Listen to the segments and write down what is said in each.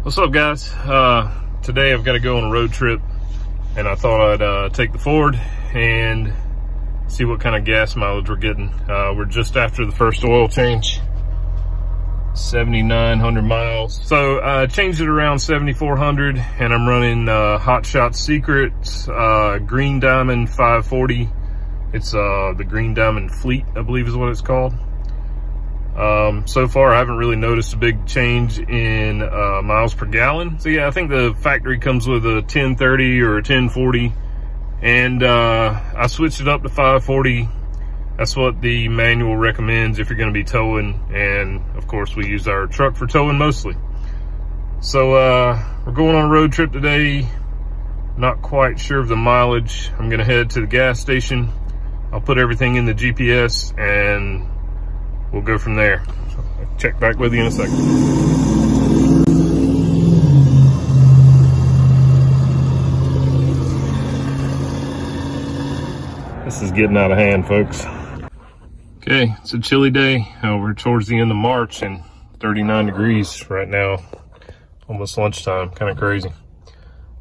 What's up, guys? Today I've got to go on a road trip, and I thought I'd take the Ford and see what kind of gas mileage we're getting. We're just after the first oil change, 7,900 miles. So I changed it around 7,400, and I'm running Hot Shot Secrets Green Diamond 540. It's the Green Diamond Fleet, I believe is what it's called. So far I haven't really noticed a big change in miles per gallon. So yeah, I think the factory comes with a 1030 or a 1040, and I switched it up to 540. That's what the manual recommends if you're going to be towing, and of course we use our truck for towing mostly. So we're going on a road trip today. Not quite sure of the mileage. I'm going to head to the gas station. I'll put everything in the GPS and we'll go from there. So I'll check back with you in a second. This is getting out of hand, folks. Okay, it's a chilly day. We're towards the end of March and 39 degrees right now, almost lunchtime, kind of crazy.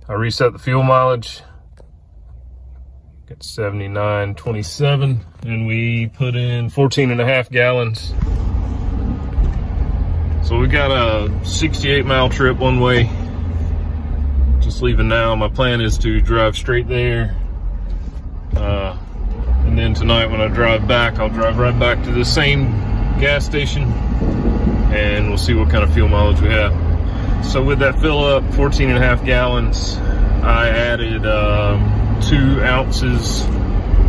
I reset the fuel mileage. Got 79.27, and we put in 14.5 gallons. So we got a 68-mile trip one way. Just leaving now. My plan is to drive straight there. And then tonight when I drive back, I'll drive right back to the same gas station, and we'll see what kind of fuel mileage we have. So with that fill up, 14.5 gallons, I added 2 ounces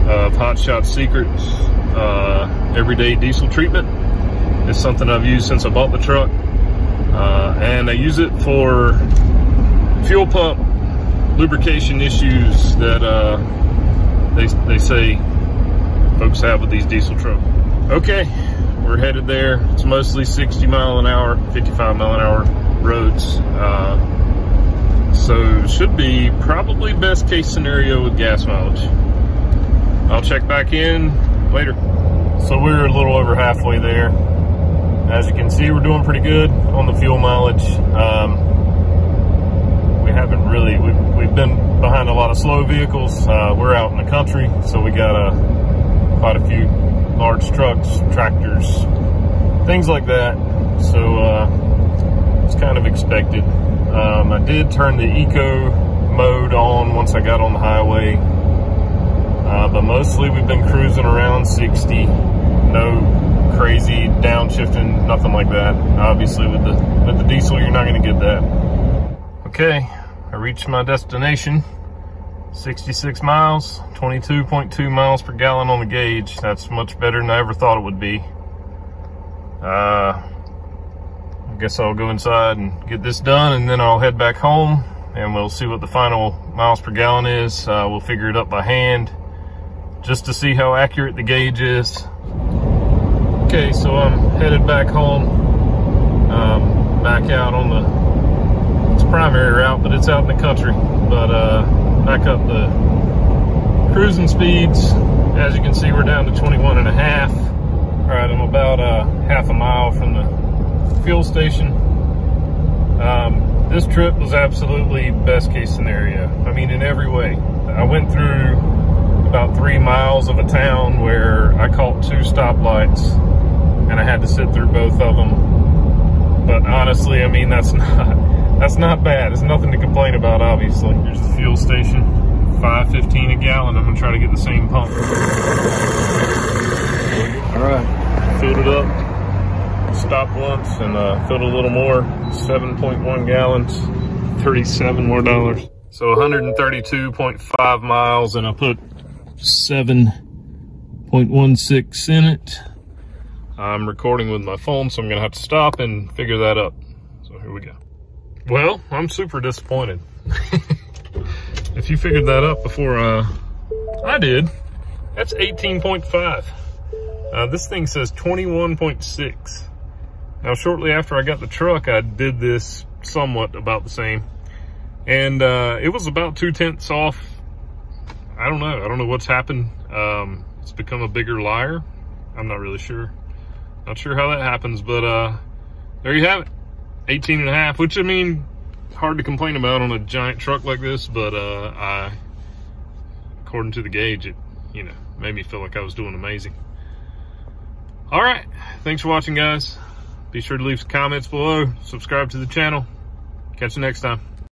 of Hot Shot Secrets everyday diesel treatment. It's something I've used since I bought the truck, and I use it for fuel pump lubrication issues that they say folks have with these diesel trucks. Okay, we're headed there. It's mostly 60 mile an hour, 55 mile an hour roads. So should be probably best case scenario with gas mileage. I'll check back in later. So we're a little over halfway there. As you can see, we're doing pretty good on the fuel mileage. We haven't really, we've been behind a lot of slow vehicles. We're out in the country, so we got quite a few large trucks, tractors, things like that. So it's kind of expected. I did turn the eco mode on once I got on the highway, but mostly we've been cruising around 60. No crazy downshifting, nothing like that. Obviously with the diesel, you're not going to get that. Okay, I reached my destination. 66 miles, 22.2 miles per gallon on the gauge. That's much better than I ever thought it would be. I guess I'll go inside and get this done, and then I'll head back home and we'll see what the final miles per gallon is. We'll figure it up by hand just to see how accurate the gauge is. Okay, so I'm headed back home, back out on it's primary route, but it's out in the country. But back up the cruising speeds. As you can see, we're down to 21.5. All right, I'm about half a mile from the fuel station. This trip was absolutely best case scenario. I mean, in every way. I went through about 3 miles of a town where I caught 2 stoplights, and I had to sit through both of them. But honestly, I mean, that's not bad. It's nothing to complain about, obviously. Here's the fuel station, $5.15 a gallon. I'm gonna try to get the same pump. All right, filled it up. Stopped once and filled a little more, 7.1 gallons, $37 more. So 132.5 miles, and I put 7.16 in it. I'm recording with my phone, so I'm gonna have to stop and figure that up. So here we go. Well, I'm super disappointed. If you figured that up before I did, that's 18.5. This thing says 21.6. Now, shortly after I got the truck, I did this somewhat about the same. And it was about 0.2 off. I don't know what's happened. It's become a bigger liar. I'm not really sure. Not sure how that happens, but there you have it. 18.5, which, I mean, hard to complain about on a giant truck like this, but according to the gauge, it, you know, made me feel like I was doing amazing. All right, thanks for watching, guys. Be sure to leave some comments below, subscribe to the channel. Catch you next time.